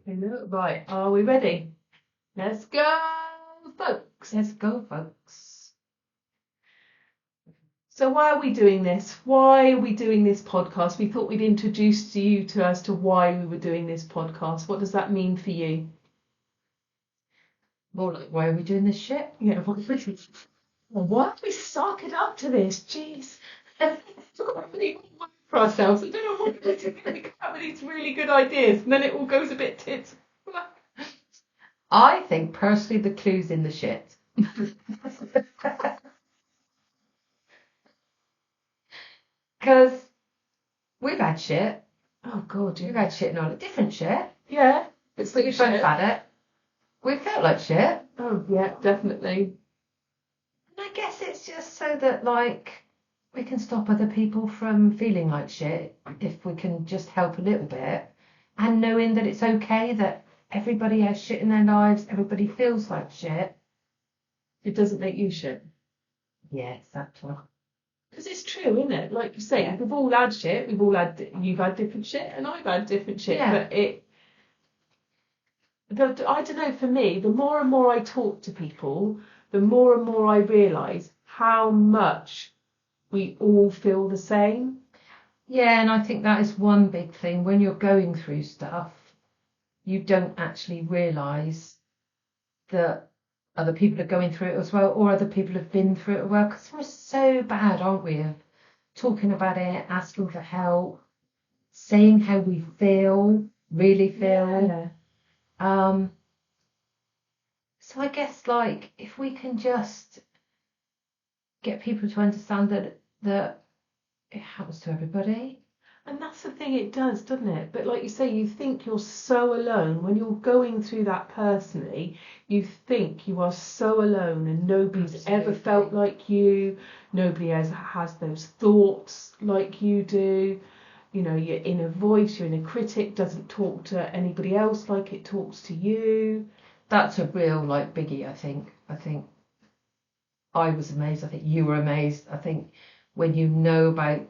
Hello. Right, are we ready? Let's go, folks. Let's go, folks. So why are we doing this? Why are we doing this podcast? We thought we'd introduce you to as to why we were doing this podcast. What does that mean for you? More like, why are we doing this shit? Yeah, well, why have we sucked up to this? Jeez. For ourselves. I don't know what we're doing. We have these really good ideas and then it all goes a bit tits. I think personally the clue's in the shit. Because we've had shit. Oh God, We've had shit and all different shit. Yeah. It's like we've both had it. We felt like shit. Oh yeah, definitely. And I guess it's just so that we can stop other people from feeling like shit if we can just help a little bit, and knowing that it's okay that everybody has shit in their lives, everybody feels like shit. It doesn't make you shit. Yeah, exactly. Because it's true, isn't it? Like you say, Yeah. we've all had shit. You've had different shit, and I've had different shit. Yeah. But I don't know. For me, the more and more I talk to people, the more and more I realise how much we all feel the same. Yeah, and I think that is one big thing. When you're going through stuff, you don't actually realise that other people are going through it as well, or other people have been through it as well, because we're so bad, aren't we, of talking about it, asking for help, saying how we really feel. Yeah. So I guess if we can just get people to understand that it happens to everybody. And that's the thing, it does, doesn't it? But like you say, you think you're so alone. When you're going through that personally, you think you are so alone and nobody's ever felt like you. Nobody has those thoughts like you do. You know, your inner voice, your inner critic doesn't talk to anybody else like it talks to you. That's a real biggie, I think. I was amazed. I think you were amazed. I think when you know about,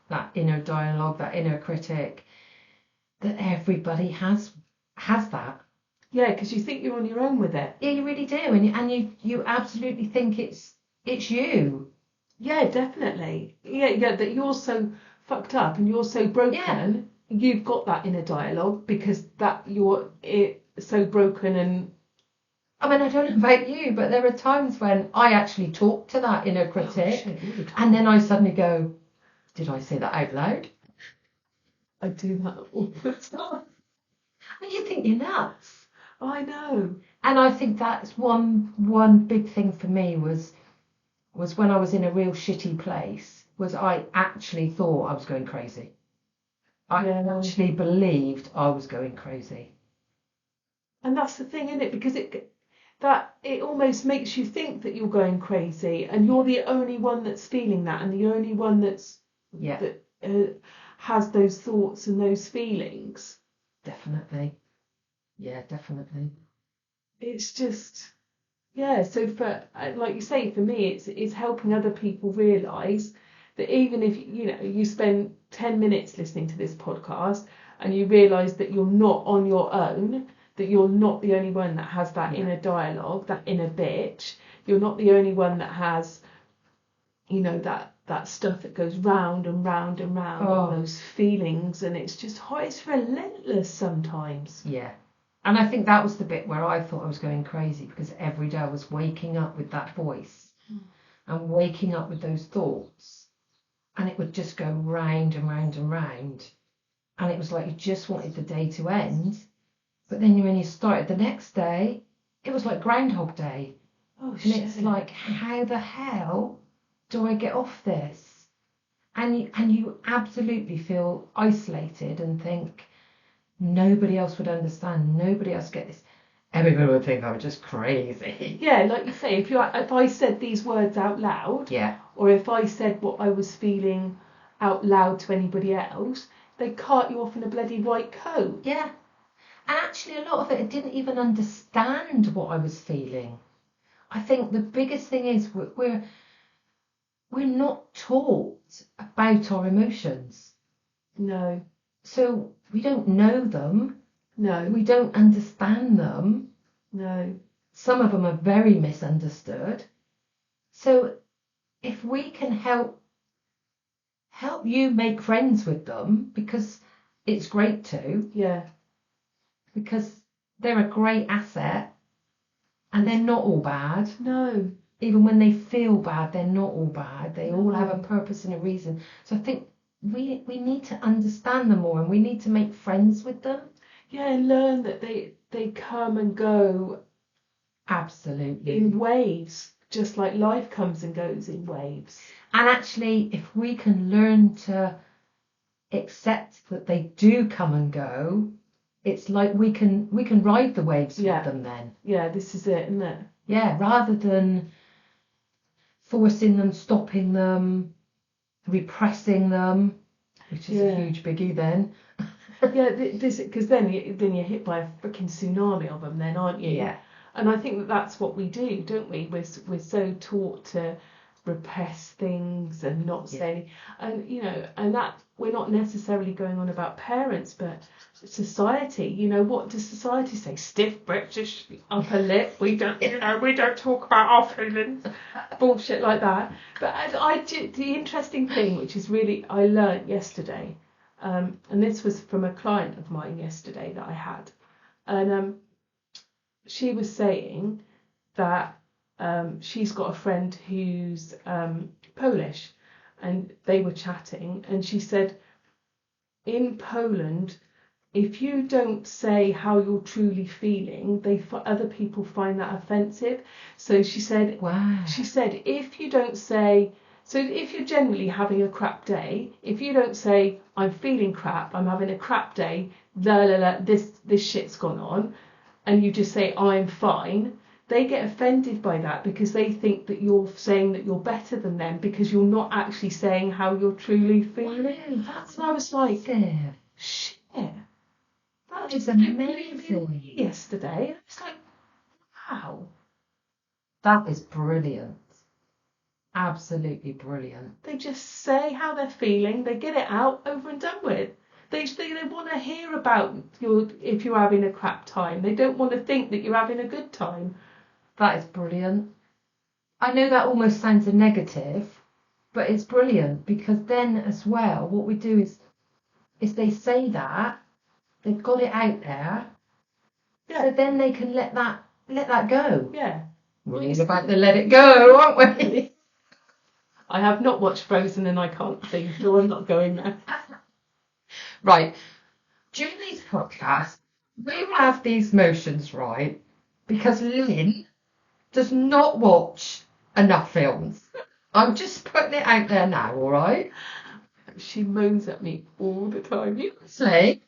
that inner dialogue, that inner critic, that everybody has that. Yeah, because you think you're on your own with it. Yeah, you really do, and you absolutely think it's you. Yeah, definitely. Yeah, that you're so fucked up and you're so broken. Yeah. You've got that inner dialogue because that you're so broken and. I mean, I don't know about you, but there are times when I actually talk to that inner critic, and then I suddenly go, "Did I say that out loud?" I do that all the time. And you think you're nuts. I know. And I think that's one big thing for me was when I was in a real shitty place, was I actually thought I was going crazy. I actually believed I was going crazy. And that's the thing, isn't it? Because it almost makes you think that you're going crazy and you're the only one that's feeling that and the only one that has those thoughts and those feelings. Definitely. Yeah, definitely. It's just, yeah. So for, like you say, for me, it's helping other people realise that even if you spend 10 minutes listening to this podcast and you realise that you're not on your own, that you're not the only one that has that inner dialogue, that inner bitch. You're not the only one that has, that stuff that goes round and round and round, all those feelings, and it's relentless sometimes. Yeah. And I think that was the bit where I thought I was going crazy, because every day I was waking up with that voice and waking up with those thoughts, and it would just go round and round and round, and it was like you just wanted the day to end. But then when you started the next day, it was like Groundhog Day. Oh, and it's like, how the hell do I get off this? And you absolutely feel isolated and think nobody else would understand, nobody else get this. Everybody would think I was just crazy. Yeah, like you say, if I said these words out loud, or if I said what I was feeling out loud to anybody else, they'd cart you off in a bloody white coat. Yeah. And actually a lot of it, I didn't even understand what I was feeling. I think the biggest thing is we're not taught about our emotions. No. So we don't know them. No. We don't understand them. No. Some of them are very misunderstood. So if we can help you make friends with them, because it's great to. Yeah. Because they're a great asset, and they're not all bad. No. Even when they feel bad, they're not all bad. They all have a purpose and a reason. So I think we need to understand them more, and we need to make friends with them. Yeah, and learn that they come and go. Absolutely. In waves, just like life comes and goes in waves. And actually, if we can learn to accept that they do come and go, it's like we can ride the waves with them then. Yeah, this is it, isn't it? Yeah, rather than forcing them, stopping them, repressing them, which is a huge biggie then. Yeah, because then you're hit by a freaking tsunami of them then, aren't you? Yeah. And I think that's what we do, don't we? We're so taught to repress things and not say, and and that we're not necessarily going on about parents, but society. What does society say? Stiff British upper lip. We don't talk about our feelings. Bullshit like that. But the interesting thing, which is really I learnt yesterday, and this was from a client of mine yesterday that I had, and she was saying that she's got a friend who's Polish, and they were chatting, and she said in Poland, if you don't say how you're truly feeling, other people find that offensive. So she said, wow. She said, if you don't say, so if you're generally having a crap day, if you don't say, I'm feeling crap, I'm having a crap day, this shit's gone on, and you just say, I'm fine, they get offended by that because they think that you're saying that you're better than them because you're not actually saying how you're truly feeling. Wow, that's and I was like, shit. That is amazing. Yesterday, it's like, wow. That is brilliant. Absolutely brilliant. They just say how they're feeling, they get it out, over and done with. They want to hear about if you're having a crap time. They don't want to think that you're having a good time. That is brilliant. I know that almost sounds a negative, but it's brilliant because then as well, what we do is they say that, they've got it out there, so then they can let that go. Yeah. We're all about to let it go, aren't we? I have not watched Frozen and I can't sing, so I'm not going there. Right. During these podcasts, we will have these motions, right? Because Lynn does not watch enough films. I'm just putting it out there now, all right? She moans at me all the time. Honestly,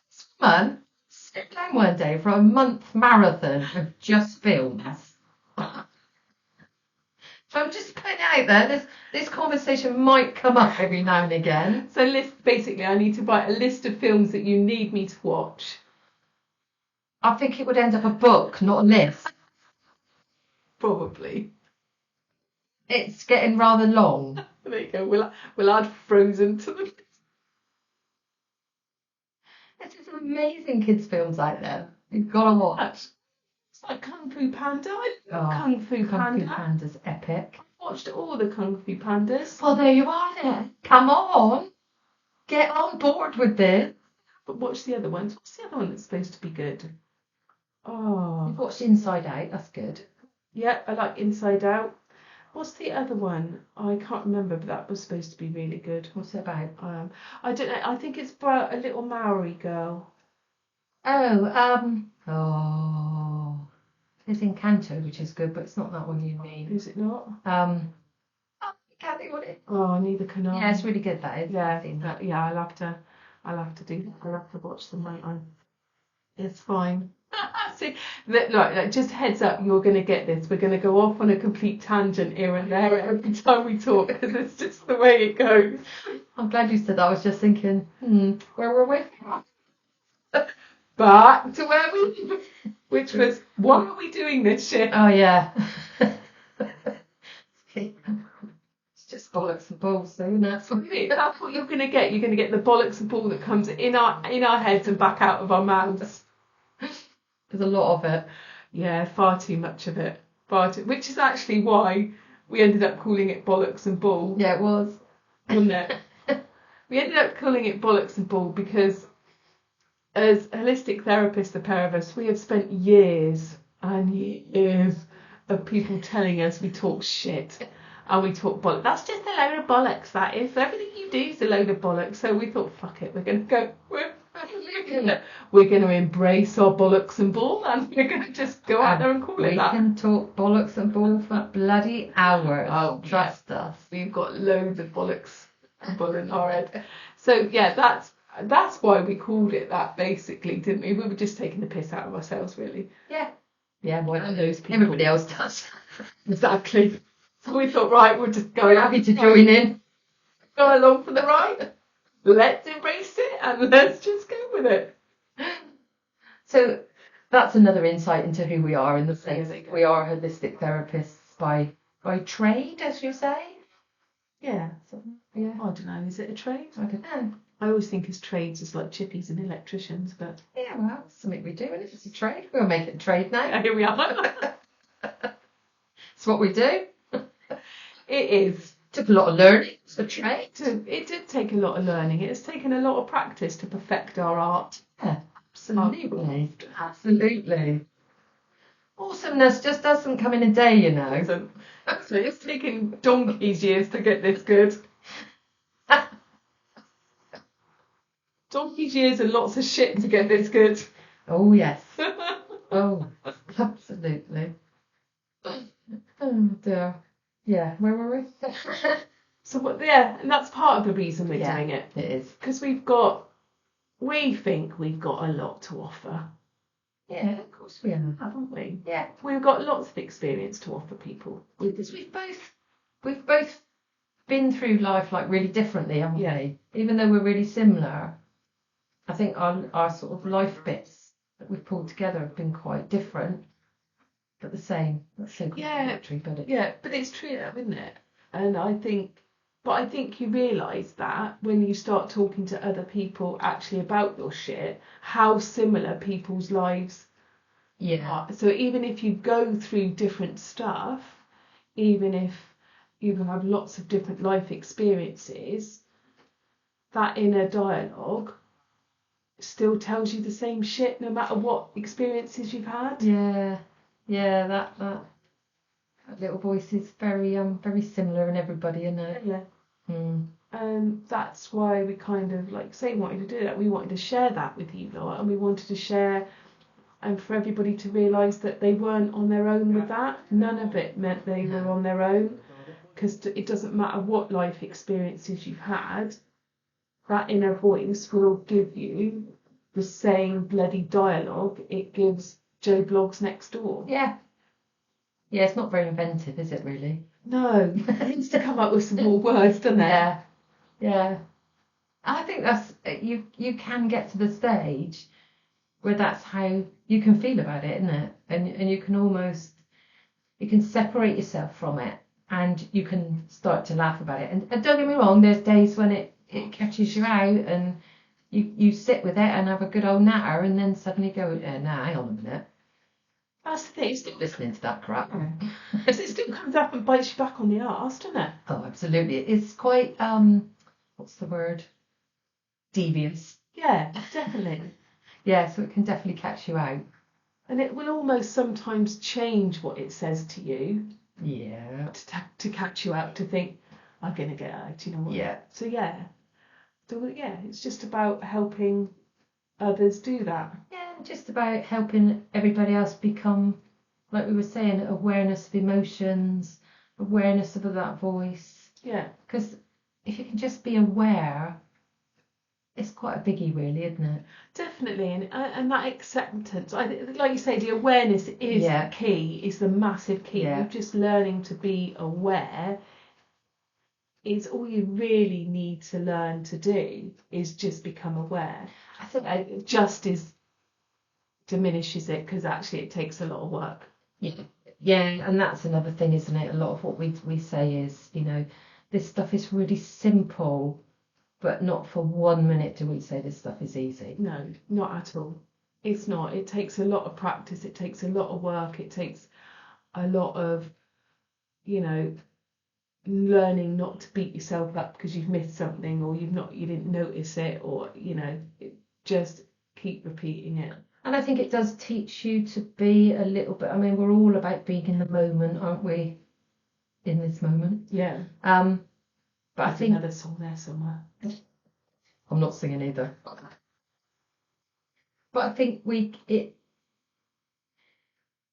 someone sit down one day for a month marathon of just films. So I'm just putting it out there. This conversation might come up every now and again. So basically, I need to write a list of films that you need me to watch. I think it would end up a book, not a list. Probably. It's getting rather long. There you go. We'll add Frozen to the list. There's some amazing kids' films out there. You've got to watch. It's like Kung Fu Panda. I love Kung Fu Panda. Kung Fu Panda's epic. I've watched all the Kung Fu Pandas. Well, there you are then. Come on. Get on board with this. But watch the other ones. What's the other one that's supposed to be good? Oh. You've watched Inside Out. That's good. Yeah, I like Inside Out. What's the other one? I can't remember, but that was supposed to be really good. What's it about? I don't know. I think it's about a little Maori girl. There's Encanto, which is good, but it's not that one you mean. Is it not? I can't think what it. Oh, neither can I. Yeah, it's really good. That is. Yeah, yeah. I'll have to do. I'll have to watch them, won't I? It's fine. See, look, just heads up, you're going to get this. We're going to go off on a complete tangent here and there every time we talk because it's just the way it goes. I'm glad you said that. I was just thinking, where were we? Back to where we, which was, why are we doing this shit? Oh yeah. It's just bollocks and balls, so that's what That's what you're going to get. You're going to get the bollocks and ball that comes in our heads and back out of our mouths. there's a lot of it. Yeah, far too much of it. Which is actually why we ended up calling it bollocks and ball. Yeah, it was. Wasn't it? We ended up calling it bollocks and ball because as holistic therapists, the pair of us, we have spent years and years of people telling us we talk shit and we talk bollocks. That's just a load of bollocks, that is. Everything you do is a load of bollocks. So we thought, fuck it, we're going to embrace our bollocks and ball and we're going to just go out there and call it that. We can talk bollocks and ball for bloody hours. Oh, trust us. We've got loads of bollocks and bull in our head. So yeah, that's why we called it that, basically, didn't we? We were just taking the piss out of ourselves, really. Yeah. Yeah, boy, And those people. everybody else does. Exactly. So we thought, right, we'll just go. Happy to join in. Go along for the ride. Let's embrace it and let's just go with it. So that's another insight into who we are in the sense There you go. we are holistic therapists by trade, as you say. Yeah. So, yeah. I don't know. Is it a trade? I don't know. I always think as trades as like chippies and electricians, but Yeah, well, it's something we do, and if it's a trade, we'll make it a trade now. here we are. It's what we do. It is. Took a lot of learning. It's a trade. It did take a lot of learning. It's taken a lot of practice to perfect our art. Yeah, absolutely. Absolutely. Awesomeness just doesn't come in a day, you know. So it's taken donkey's years to get this good. Donkey's years and lots of shit to get this good. Oh, yes. Oh, absolutely. Oh, dear. Yeah, where were we? And that's part of the reason we're doing it. It is. Because we think we've got a lot to offer. Yeah, of course we are. Haven't we? Yeah. We've got lots of experience to offer people. Because we've both been through life like really differently, haven't we? Even though we're really similar, I think our sort of life bits that we've pulled together have been quite different, but the same. That's so contradictory, but but it's true, isn't it? And I think you realise that when you start talking to other people actually about your shit, how similar people's lives are. So even if you go through different stuff, even if you have lots of different life experiences, that inner dialogue still tells you the same shit no matter what experiences you've had. Yeah, that little voice is very similar in everybody, isn't it? Yeah. Mm. That's why we kind of wanted to do that. We wanted to share that with you lot, and we wanted to share and for everybody to realise that they weren't on their own with that. None of it meant they were on their own, because it doesn't matter what life experiences you've had, that inner voice will give you the same bloody dialogue it gives Joe Blogs next door. Yeah, it's not very inventive, is it, really? No, it needs to come up with some more words, doesn't it? Yeah. I think that's you can get to the stage where that's how you can feel about it, isn't it? And you can separate yourself from it, and you can start to laugh about it. And don't get me wrong, there's days when it catches you out, and you sit with it and have a good old natter, and then suddenly go, nah, hang on a minute. That's the thing. Stop listening to that crap. It still comes up and bites you back on the arse, doesn't it? Oh, absolutely. It's quite what's the word? Devious. Yeah, definitely. Yeah, so it can definitely catch you out. And it will almost sometimes change what it says to you. Yeah. To catch you out, to think, I'm going to get out, you know what? Yeah. So it's just about helping others do that. Yeah, just about helping everybody else become, like we were saying, awareness of emotions, awareness of that voice. Yeah. Because if you can just be aware, it's quite a biggie, really, isn't it? Definitely, and that acceptance, like you say, the awareness is the key, is the massive key. Yeah. Just learning to be aware is all you really need to learn to do, is just become aware. I think just diminishes it, because actually it takes a lot of work. Yeah, and that's another thing, isn't it? A lot of what we say is, this stuff is really simple, but not for 1 minute do we say this stuff is easy. No, not at all. It's not. It takes a lot of practice. It takes a lot of work. It takes a lot of, learning not to beat yourself up because you've missed something or you didn't notice it, or just keep repeating it. And I think it does teach you to be a little bit. I mean, we're all about being in the moment, aren't we? In this moment. Yeah. But There's I think another song there somewhere. I'm not singing either. But I think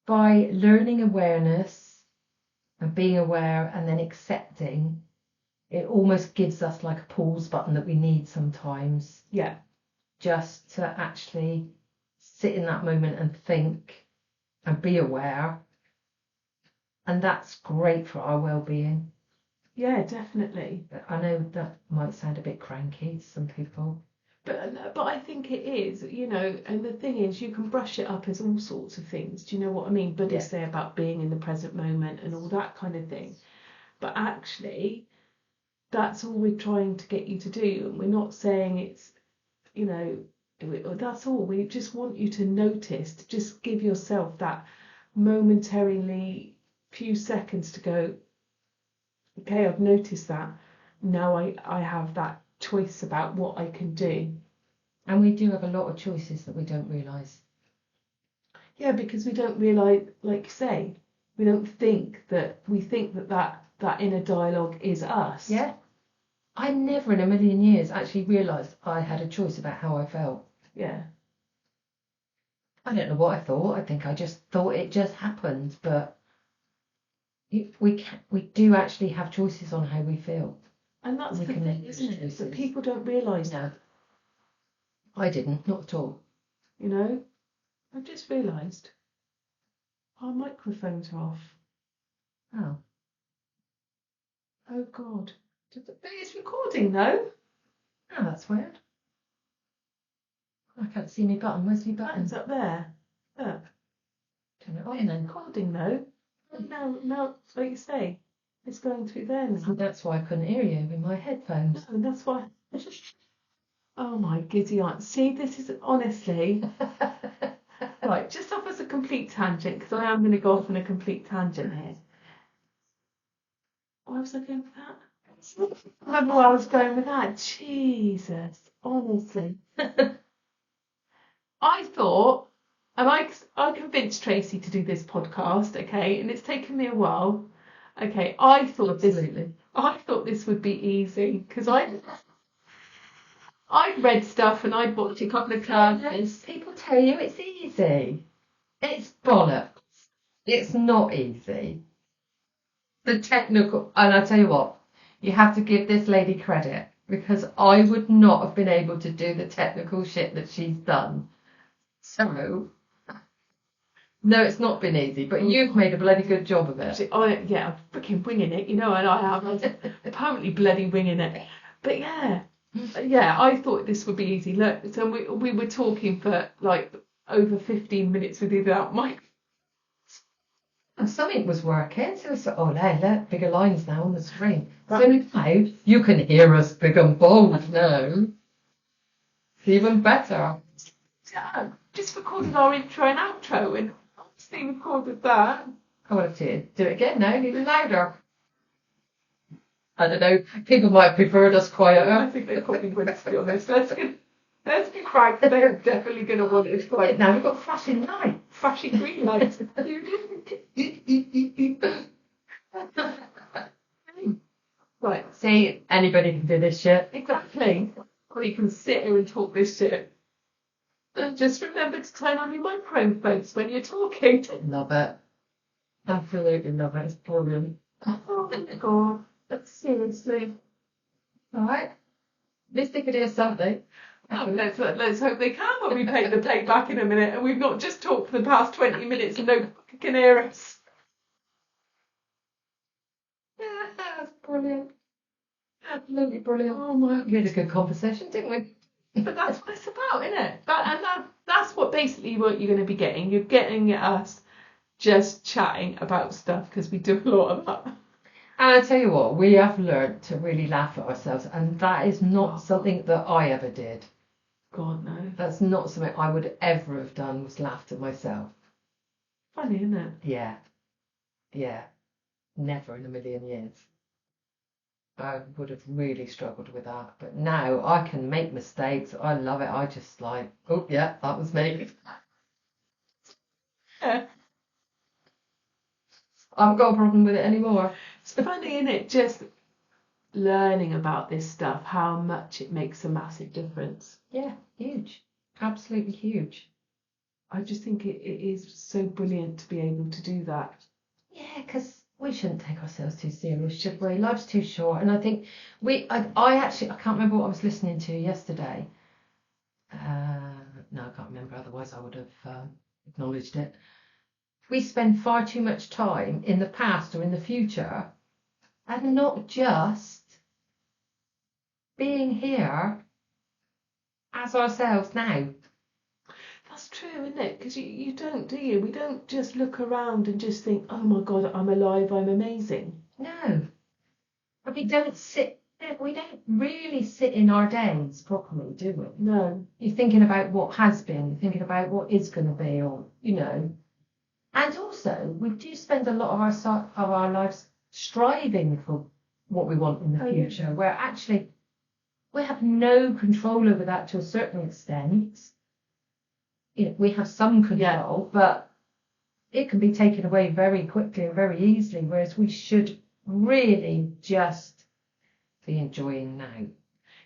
by learning awareness and being aware and then accepting, it almost gives us like a pause button that we need sometimes. Yeah. Just to actually sit in that moment and think and be aware. And that's great for our well-being. Yeah, definitely. I know that might sound a bit cranky to some people. But I think it is, and the thing is, you can brush it up as all sorts of things. Do you know what I mean? Buddhists say about being in the present moment and all that kind of thing. But actually, that's all we're trying to get you to do. And we're not saying it's, that's all. We just want you to notice, to just give yourself that momentarily few seconds to go, okay, I've noticed that. Now I have that choice about what I can do. And we do have a lot of choices that we don't realise. Yeah, because we don't realise, like you say, we think that inner dialogue is us. Yeah. I never in a million years actually realised I had a choice about how I felt. Yeah. I don't know what I thought. I think I just thought it just happened, but we do actually have choices on how we feel. And that's the thing, isn't it? That people don't realise that. I didn't, not at all. I've just realised our microphones are off. Oh. Oh God. It's recording though. Oh, that's weird. I can't see my button. Where's my button? It's up there. Look. Turn it on then. Recording though. No, like you say, it's going through there now. So that's why I couldn't hear you with my headphones. No, that's why. Oh my giddy aunt. See, this is honestly right. Just off as a complete tangent, because I am going to go off on a complete tangent here. Where was I going with that? Remember where I was going with that? Jesus, honestly. I thought, and I convinced Tracey to do this podcast, okay, and it's taken me a while. Okay, I thought this would be easy because I'd read stuff and I'd watched a couple of classes. People tell you it's easy. It's bollocks. It's not easy. The technical, and I tell you what, you have to give this lady credit because I would not have been able to do the technical shit that she's done. So, no, it's not been easy, but you've made a bloody good job of it. I'm freaking winging it, and I am apparently bloody winging it. But yeah, I thought this would be easy. Look, so we were talking for like over 15 minutes with you without mic. And something was working, so it's look, bigger lines now on the screen. So now you can hear us big and bold now. It's even better. Yeah, just recorded our intro and outro, and obviously recorded that. I want to do it again now, even louder. I don't know, people might have preferred us quieter. I think they probably would, to be honest. Let's be frank, they're definitely going to want it quiet. Now we've got flashing lights. Flashing green lights. Right. See, anybody can do this shit. Exactly. Or you can sit here and talk this shit. And just remember to turn on your microphones when you're talking. Love it. Absolutely love it. It's brilliant. Oh my God. That's seriously. Alright. At least they could hear something. Oh, let's hope they can when we pay the playback in a minute and we've not just talked for the past 20 minutes and no fucking can hear us. Yeah, that's brilliant. Absolutely brilliant. Oh my. We had a good conversation, didn't we? But that's what it's about, isn't it? That's what basically what you're going to be getting. You're getting us just chatting about stuff because we do a lot of that. And I tell you what, we have learnt to really laugh at ourselves, and that is not something that I ever did. God, no. That's not something I would ever have done, was laughed at myself. Funny, isn't it? Yeah. Yeah. Never in a million years. I would have really struggled with that. But now I can make mistakes. I love it. I just like, oh, yeah, that was me. Yeah. I haven't got a problem with it anymore. It's funny, isn't it? Just learning about this stuff, how much it makes a massive difference. Yeah, huge. Absolutely huge. I just think it is so brilliant to be able to do that. Yeah, because we shouldn't take ourselves too serious, should we? Life's too short. And I think I can't remember what I was listening to yesterday. No, I can't remember, otherwise I would have acknowledged it. We spend far too much time in the past or in the future and not just being here as ourselves now. That's true, isn't it? Because you don't, do you? We don't just look around and just think, oh my God, I'm alive, I'm amazing. No. And we don't really sit in our days properly, do we? No. You're thinking about what has been, you're thinking about what is going to be, or, you know. And also, we do spend a lot of our lives striving for what we want in the future, where actually we have no control over that to a certain extent. You know, we have some control, but it can be taken away very quickly and very easily, whereas we should really just be enjoying now.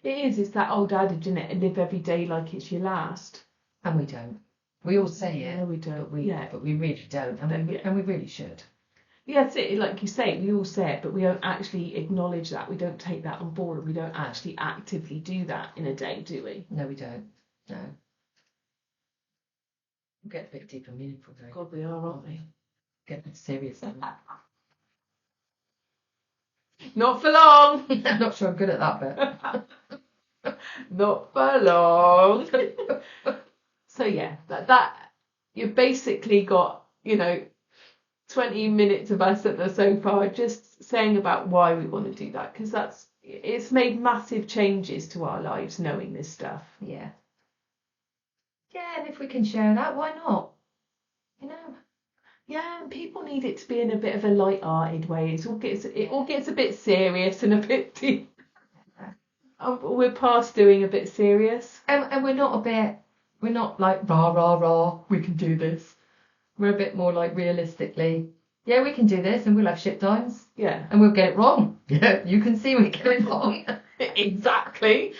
It's that old adage, isn't it? Live every day like it's your last. And we don't. We all say it. No, we don't. But we really don't, and we really should. Yeah, that's it. Like you say, we all say it, but we don't actually acknowledge that. We don't take that on board. We don't actually actively do that in a day, do we? No, we don't. No. We'll get a bit deep and meaningful, though. God, we are, aren't we? Get a bit serious. Not for long. I'm not sure I'm good at that bit. Not for long. So yeah, that you've basically got, 20 minutes of us at the sofa just saying about why we want to do that, because it's made massive changes to our lives knowing this stuff. Yeah. Yeah, and if we can share that, why not? You know. Yeah, and people need it to be in a bit of a light-hearted way. It all gets a bit serious and a bit deep. We're past doing a bit serious. And we're not like rah rah rah, we can do this. We're a bit more like realistically, yeah, we can do this and we'll have shit times. Yeah. And we'll get it wrong. Yeah, you can see we get it wrong. Exactly.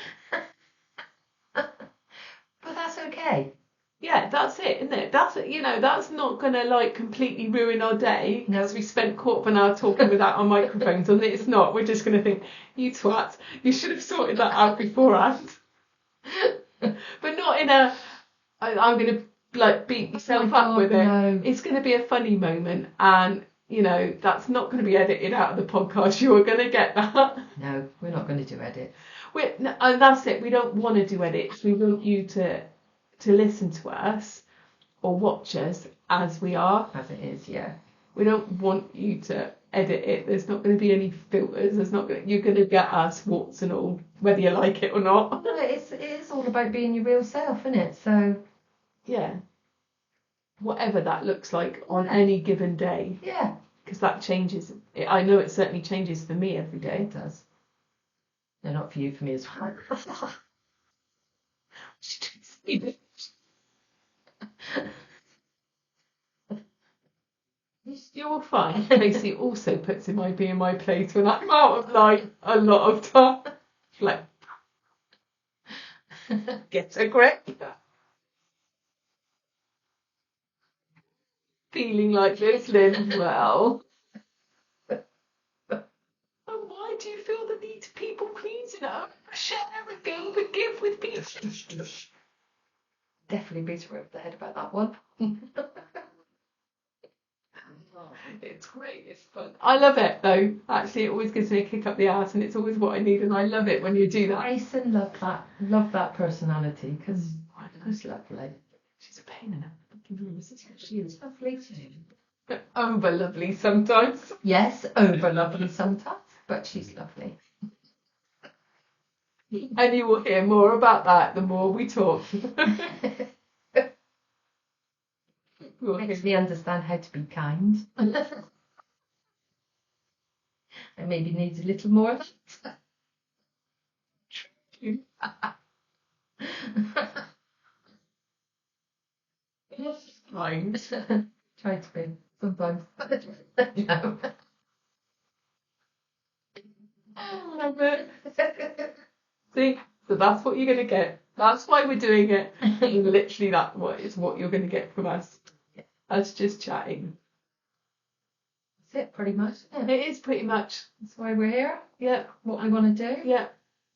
But that's okay. Yeah, that's it, isn't it? That's not gonna like completely ruin our day because we spent quarter of an hour talking without our microphones on. It's not. We're just gonna think, you twat, you should have sorted that out beforehand. But not in a, I'm gonna like beat myself up with it. No. It's gonna be a funny moment, and that's not gonna be edited out of the podcast. You are gonna get that. No, we're not going to do edits. And that's it. We don't want to do edits. We want you to listen to us or watch us as we are. As it is, yeah. We don't want you to edit it. There's not going to be any filters. You're going to get us warts and all, whether you like it or not. No, it is all about being your real self, isn't it? So yeah, whatever that looks like on any given day. Yeah, because that changes. I know it certainly changes for me every day. It does. No, not for you, for me as well. You're fine. Tracey also puts in my place when I'm out of line a lot of time. Like, get a grip. Feeling like this, Lynn. Well. And why do you feel the need to people please? Share and go forgive with people. Definitely beat her over the head about that one. It's great, it's fun. I love it though. Actually, it always gives me a kick up the arse, and it's always what I need, and I love it when you do that. Grayson love that personality, because it's lovely. She's a pain in the fucking room, isn't she? She is lovely too. Over lovely sometimes. Yes, over lovely sometimes, but she's lovely. And you will hear more about that the more we talk. Makes me understand how to be kind. And maybe needs a little more of that. Kind. Try to be sometimes. No. Love it. See, so that's what you're going to get. That's why we're doing it. Literally, that is what you're going to get from us. Us just chatting. That's it, pretty much. Yeah. It is pretty much. That's why we're here. Yeah. What we want to do. Yeah.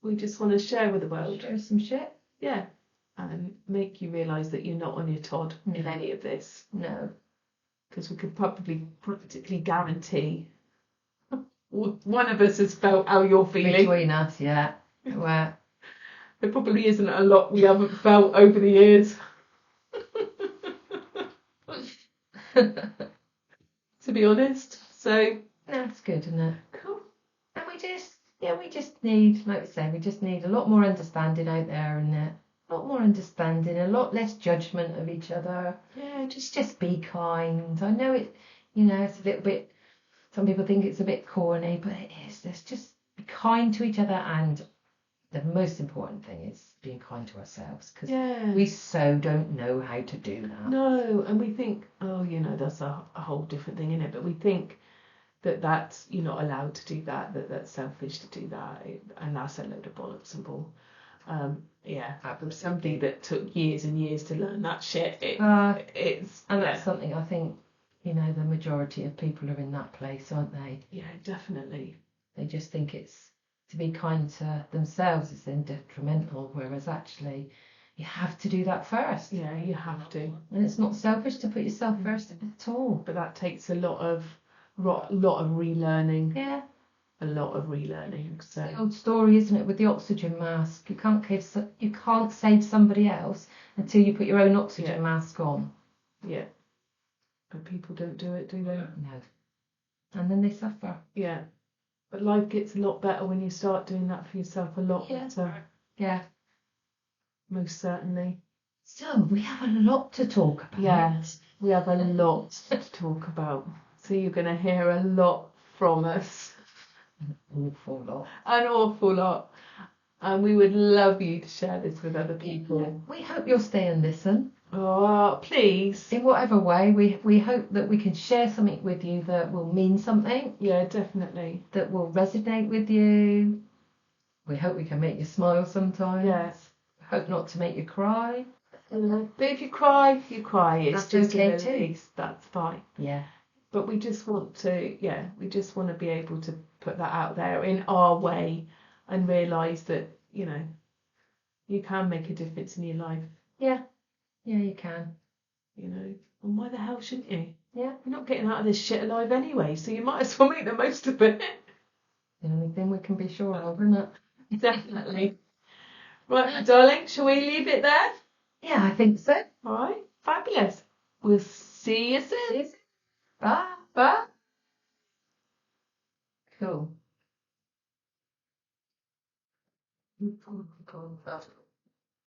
We just want to share with the world. Share some shit. Yeah. And make you realise that you're not on your Todd in No. any of this. No. Because we could probably practically guarantee one of us has felt how you're feeling. Between us, yeah. Well, There probably isn't a lot we haven't felt over the years. To be honest. So that's good, isn't it? cool. And we just need, like we say, we just need a lot more understanding out there, and a lot more understanding, a lot less judgment of each other. Yeah, Just be kind. I know it, it's a little bit, some people think it's a bit corny, but it is. Let's just be kind to each other, and the most important thing is being kind to ourselves, because we so don't know how to do that. No, and we think, oh, that's a whole different thing, innit? But we think that's you're not allowed to do that's selfish to do that, and that's a load of bollocks and bull. From somebody that took years and years to learn that shit. That's something I think, the majority of people are in that place, aren't they? Yeah, definitely. They just think it's to be kind to themselves is then detrimental, whereas actually you have to do that first. Yeah, you have to. And it's not selfish to put yourself first at all. But that takes a lot of relearning. Yeah. A lot of relearning. So it's the old story, isn't it, with the oxygen mask? You can't save somebody else until you put your own oxygen mask on. Yeah. But people don't do it, do they? No. And then they suffer. Yeah. But life gets a lot better when you start doing that for yourself a lot better. Yeah. Most certainly. So we have a lot to talk about. Yes, we have a lot to talk about. So you're going to hear a lot from us. An awful lot. An awful lot. And we would love you to share this with other people. Yeah. We hope you'll stay and listen. Oh, please. In whatever way, we hope that we can share something with you that will mean something. Yeah, definitely. That will resonate with you. We hope we can make you smile sometimes. Yes. We hope not to make you cry. But if you cry, you cry. It's That's just okay a release. too. That's fine. Yeah. But we just want to, be able to put that out there in our way and realise that, you can make a difference in your life. Yeah. Yeah, you can. And why the hell shouldn't you? Yeah. You're not getting out of this shit alive anyway, so you might as well make the most of it. The only thing we can be sure of, isn't it? Definitely. Right, my darling, shall we leave it there? Yeah, I think so. All right, fabulous. We'll see you soon. Bye. Bye. Cool.